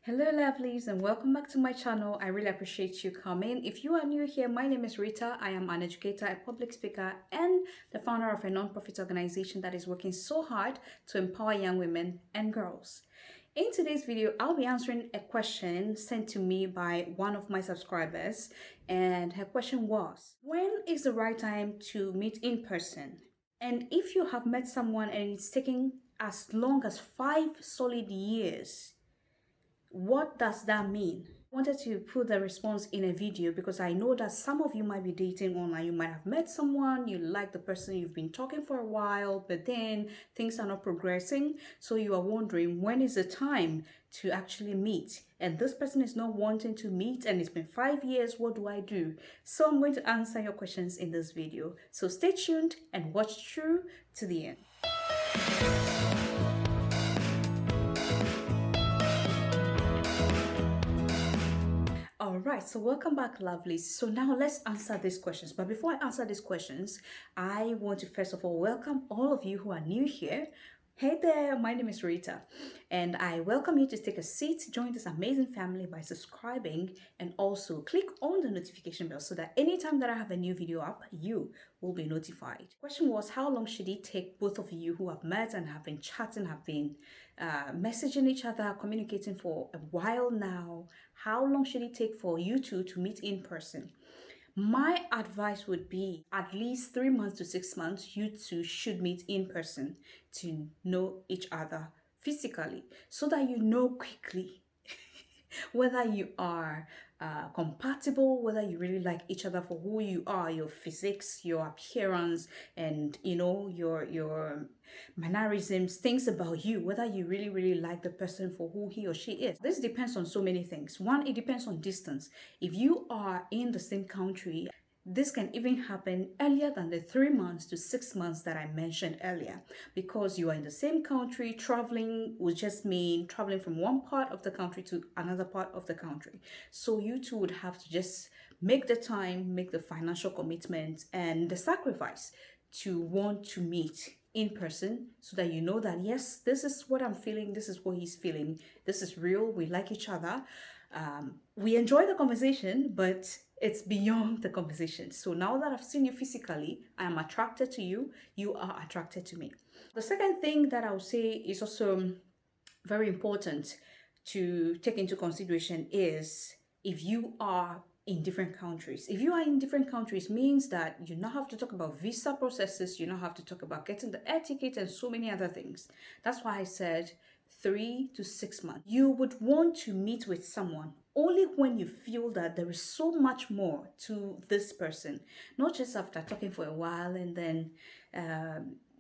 Hello lovelies and welcome back to my channel. I really appreciate you coming. If you are new here, my name is Rita. I am an educator, a public speaker, and the founder of a non-profit organization that is working so hard to empower young women and girls. In today's video, I'll be answering a question sent to me by one of my subscribers, and her question was, when is the right time to meet in person? And if you have met someone and it's taking as long as 5 solid years, what does that mean? I wanted to put the response in a video because I know that some of you might be dating online. You might have met someone, you like the person, you've been talking for a while, but then things are not progressing. So you are wondering, when is the time to actually meet? And this person is not wanting to meet and it's been 5 years. What do I do? So I'm going to answer your questions in this video. So stay tuned and watch through to the end. All right, so welcome back, lovelies. So now let's answer these questions. But before I answer these questions, I want to first of all welcome all of you who are new here. Hey there, my name is Rita, and I welcome you to take a seat, join this amazing family by subscribing, and also click on the notification bell so that anytime that I have a new video up, you will be notified. The question was, how long should it take both of you who have met and have been chatting, have been messaging each other, communicating for a while now? How long should it take for you two to meet in person? My advice would be at least 3 months to 6 months, you two should meet in person to know each other physically so that you know quickly whether you are compatible, whether you really like each other for who you are, your physics, your appearance, and your mannerisms, things about you, whether you really like the person for who he or she is. This depends on so many things. One, it depends on distance. If you are in the same country, this can even happen earlier than the 3 months to 6 months that I mentioned earlier, because you are in the same country. Traveling would just mean traveling from one part of the country to another part of the country. So you two would have to just make the time, make the financial commitment and the sacrifice to want to meet in person so that you know that, yes, this is what I'm feeling, this is what he's feeling, this is real, we like each other. We enjoy the conversation, but it's beyond the conversation. So now that I've seen you physically, I am attracted to you, you are attracted to me. The second thing that I would say is also very important to take into consideration is if you are in different countries. If you are in different countries, means that you now have to talk about visa processes, you now have to talk about getting the air ticket and so many other things. That's why I said 3 to 6 months. You would want to meet with someone only when you feel that there is so much more to this person, not just after talking for a while and then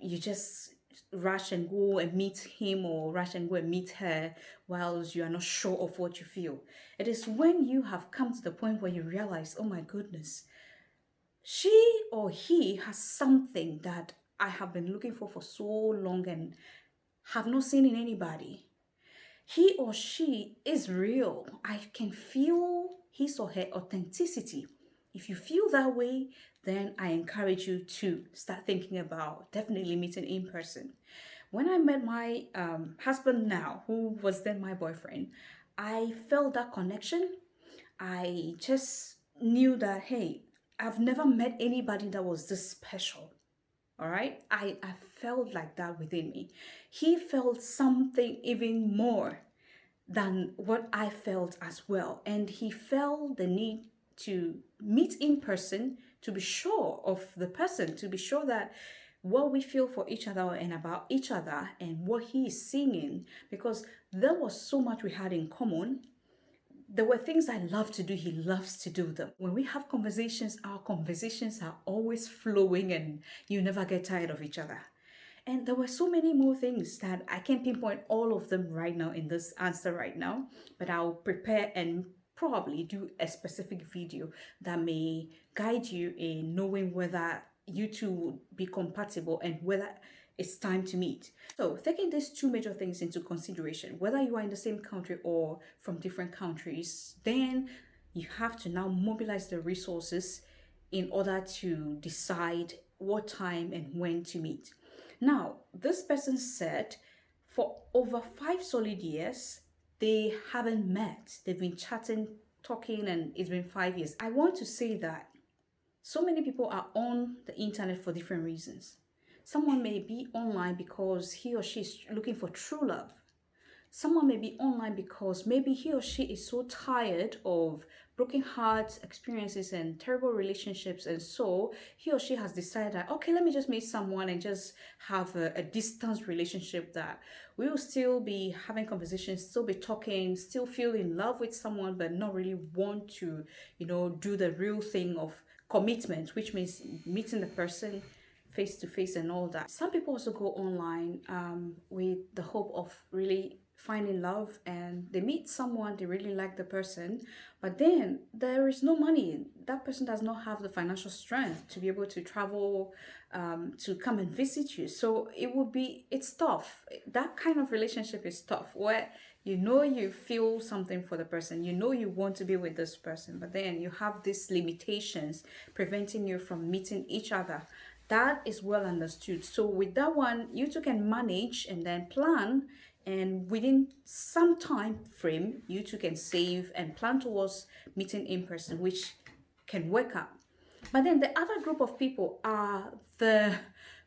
you just rush and go and meet him or rush and go and meet her whilst you are not sure of what you feel. It is when you have come to the point where you realize, oh my goodness, she or he has something that I have been looking for so long and have not seen in anybody. He or she is real. I can feel his or her authenticity. If you feel that way, then I encourage you to start thinking about definitely meeting in person. When I met my husband now, who was then my boyfriend, I felt that connection. I just knew that, hey, I've never met anybody that was this special. All right, I felt like that within me. He felt something even more than what I felt as well. And he felt the need to meet in person to be sure of the person, to be sure that what we feel for each other and about each other and what he is singing, because there was so much we had in common. There were things I love to do, he loves to do them. When we have conversations, our conversations are always flowing and you never get tired of each other. And there were so many more things that I can't pinpoint all of them right now in this answer right now, but I'll prepare and probably do a specific video that may guide you in knowing whether you two would be compatible and whether it's time to meet. So taking these two major things into consideration, whether you are in the same country or from different countries, then you have to now mobilize the resources in order to decide what time and when to meet. Now, this person said for over 5 solid years, they haven't met. They've been chatting, talking, and it's been 5 years. I want to say that so many people are on the internet for different reasons. Someone may be online because he or she is looking for true love. Someone may be online because maybe he or she is so tired of broken hearts, experiences, and terrible relationships. And so he or she has decided that, okay, let me just meet someone and just have a distance relationship that we will still be having conversations, still be talking, still feel in love with someone, but not really want to, do the real thing of commitment, which means meeting the person face to face and all that. Some people also go online with the hope of really finding love, and they meet someone, they really like the person, but then there is no money. That person does not have the financial strength to be able to travel to come and visit you. So it's tough. That kind of relationship is tough, where you feel something for the person, you want to be with this person, but then you have these limitations preventing you from meeting each other. That is well understood. So with that one, you two can manage and then plan, and within some time frame, you two can save and plan towards meeting in person, which can work out. But then the other group of people are the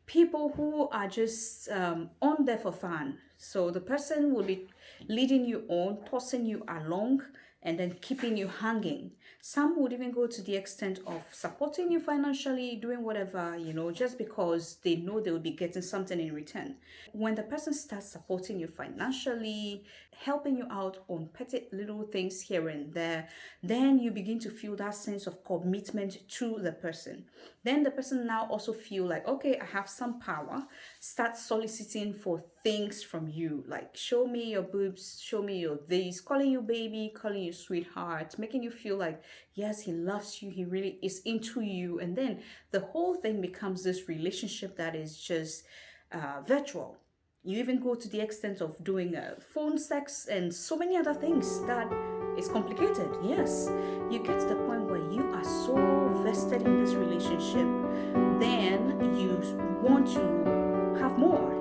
people who are just on there for fun. So the person will be leading you on, tossing you along, and then keeping you hanging. Some would even go to the extent of supporting you financially, doing whatever, just because they know they will be getting something in return. When the person starts supporting you financially, helping you out on petty little things here and there, then you begin to feel that sense of commitment to the person. Then the person now also feel like, okay, I have some power, start soliciting for things from you, like show me your boobs, show me your this, calling you baby, calling you sweetheart, making you feel like, yes, he loves you, he really is into you. And then the whole thing becomes this relationship that is just virtual. You even go to the extent of doing phone sex and so many other things that is complicated. Yes, you get to the point where you are so vested in this relationship, then you want to have more.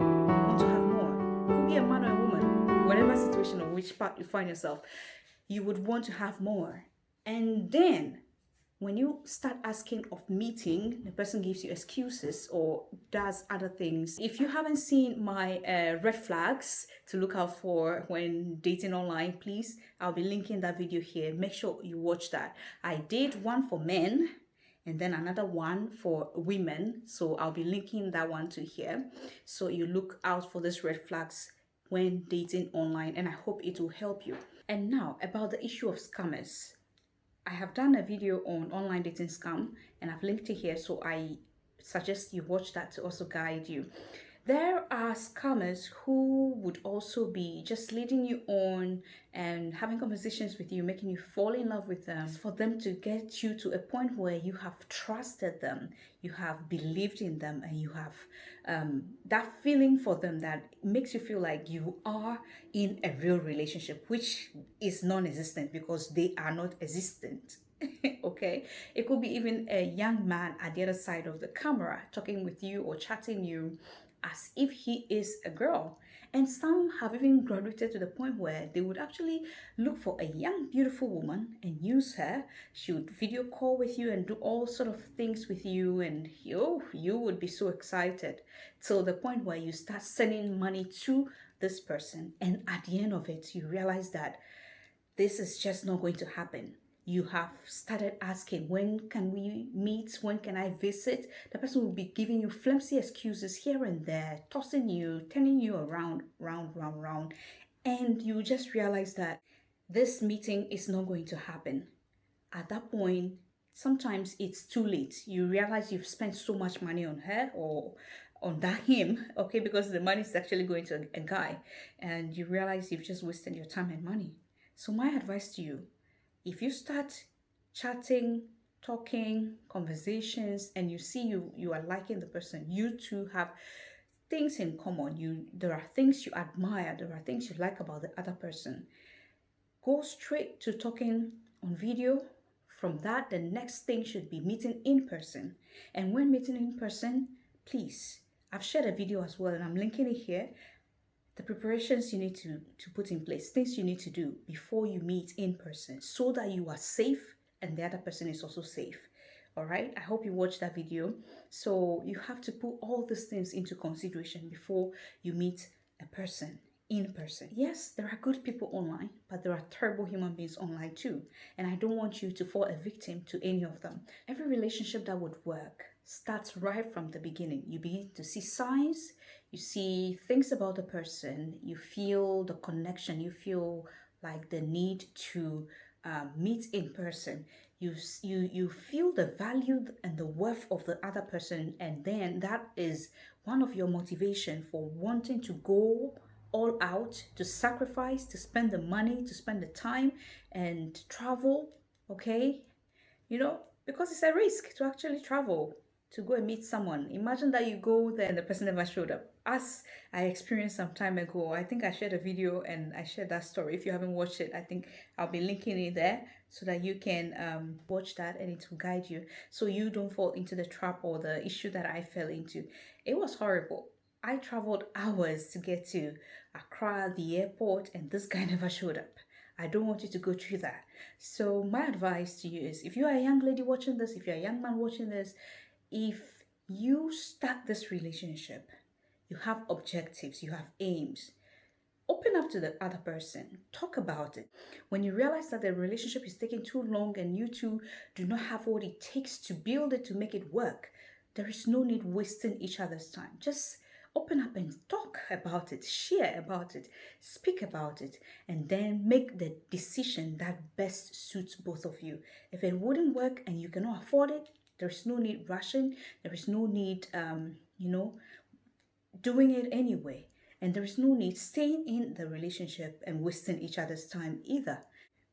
You want to have more. Could be a man or a woman, whatever situation or which part you find yourself, you would want to have more. And then when you start asking of meeting, the person gives you excuses or does other things. If you haven't seen my red flags to look out for when dating online, please, I'll be linking that video here. Make sure you watch that. I did one for men and then another one for women. So I'll be linking that one to here. So you look out for these red flags when dating online, and I hope it will help you. And now about the issue of scammers. I have done a video on online dating scam and I've linked it here, so I suggest you watch that to also guide you. There are scammers who would also be just leading you on and having conversations with you, making you fall in love with them, for them to get you to a point where you have trusted them, you have believed in them, and you have that feeling for them that makes you feel like you are in a real relationship, which is non-existent because they are not existent. Okay, it could be even a young man at the other side of the camera talking with you or chatting you as if he is a girl. And some have even graduated to the point where they would actually look for a young, beautiful woman and use her. She would video call with you and do all sort of things with you, and you would be so excited till the point where you start sending money to this person. And at the end of it, you realize that this is just not going to happen. You have started asking, when can we meet? When can I visit? The person will be giving you flimsy excuses here and there, tossing you, turning you around, round. And you just realize that this meeting is not going to happen. At that point, sometimes it's too late. You realize you've spent so much money on her or on that him, okay, because the money is actually going to a guy, and you realize you've just wasted your time and money. So my advice to you, if you start chatting, talking, conversations, and you see you are liking the person, you two have things in common. There are things you admire, there are things you like about the other person. Go straight to talking on video. From that, the next thing should be meeting in person. And when meeting in person, please, I've shared a video as well and I'm linking it here. the preparations you need to put in place, things you need to do before you meet in person so that you are safe and the other person is also safe. All right, I hope you watched that video. So you have to put all these things into consideration before you meet a person in person. Yes, there are good people online, but there are terrible human beings online too. And I don't want you to fall a victim to any of them. Every relationship that would work starts right from the beginning. You begin to see signs, you see things about the person, you feel the connection, you feel like the need to meet in person. You feel the value and the worth of the other person, and then that is one of your motivation for wanting to go all out, to sacrifice, to spend the money, to spend the time and travel, okay? Because it's a risk to actually travel to go and meet someone. Imagine that you go there and the person never showed up. As I experienced some time ago, I think I shared a video and I shared that story. If you haven't watched it, I think I'll be linking it there so that you can watch that and it will guide you so you don't fall into the trap or the issue that I fell into. It was horrible. I traveled hours to get to Accra, the airport, and this guy never showed up. I don't want you to go through that. So my advice to you is, if you are a young lady watching this, if you're a young man watching this, if you start this relationship, you have objectives, you have aims, open up to the other person, talk about it. When you realize that the relationship is taking too long and you two do not have what it takes to build it, to make it work, there is no need wasting each other's time. Just open up and talk about it, share about it, speak about it, and then make the decision that best suits both of you. If it wouldn't work and you cannot afford it, there is no need rushing, there is no need doing it anyway. And there is no need staying in the relationship and wasting each other's time either.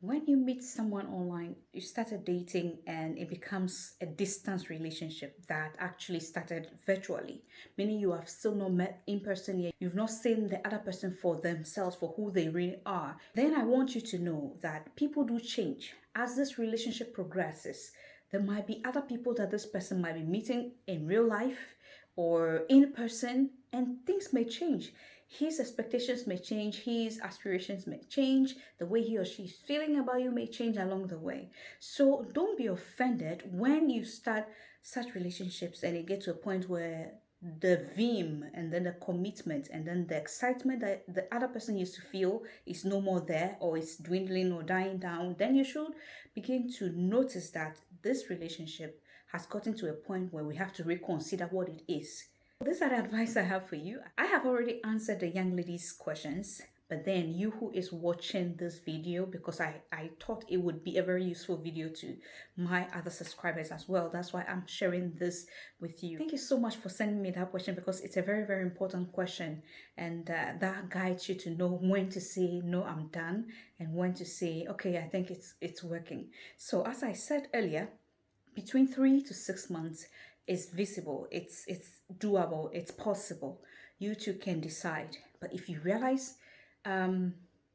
When you meet someone online, you started dating and it becomes a distance relationship that actually started virtually, meaning you have still not met in person yet. You've not seen the other person for themselves, for who they really are. Then I want you to know that people do change. As this relationship progresses, there might be other people that this person might be meeting in real life or in person, and things may change. His expectations may change, his aspirations may change, the way he or she is feeling about you may change along the way. So don't be offended when you start such relationships and it gets to a point where the vim and then the commitment and then the excitement that the other person used to feel is no more there, or is dwindling or dying down. Then you should begin to notice that this relationship has gotten to a point where we have to reconsider what it is. These are the advice I have for you. I have already answered the young lady's questions, but then you who is watching this video, because I thought it would be a very useful video to my other subscribers as well. That's why I'm sharing this with you. Thank you so much for sending me that question, because it's a very, very important question. And that guides you to know when to say, no, I'm done, and when to say, okay, I think it's working. So as I said earlier, between 3 to 6 months is visible, it's doable, it's possible. You two can decide. But if you realize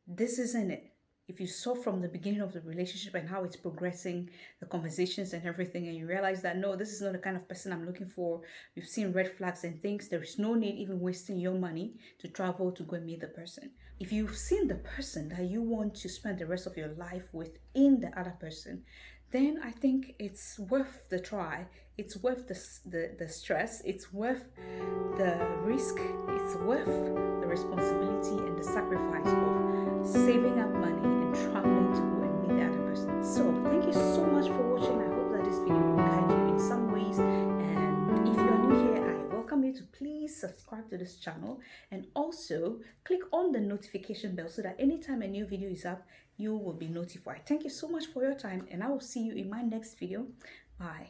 this isn't it, if you saw from the beginning of the relationship and how it's progressing, the conversations and everything, and you realize that no, this is not the kind of person I'm looking for, you've seen red flags and things, there is no need even wasting your money to travel to go and meet the person. If you've seen the person that you want to spend the rest of your life with in the other person, then I think it's worth the try. It's worth the stress. It's worth the risk. It's worth the responsibility and the sacrifice of saving up money and traveling to go and meet the other person. So thank you so much for watching. I hope that this video will guide you in some ways. And if you are new here, I welcome you to please subscribe to this channel and also click on the notification bell so that anytime a new video is up, you will be notified. Thank you so much for your time, and I will see you in my next video. Bye.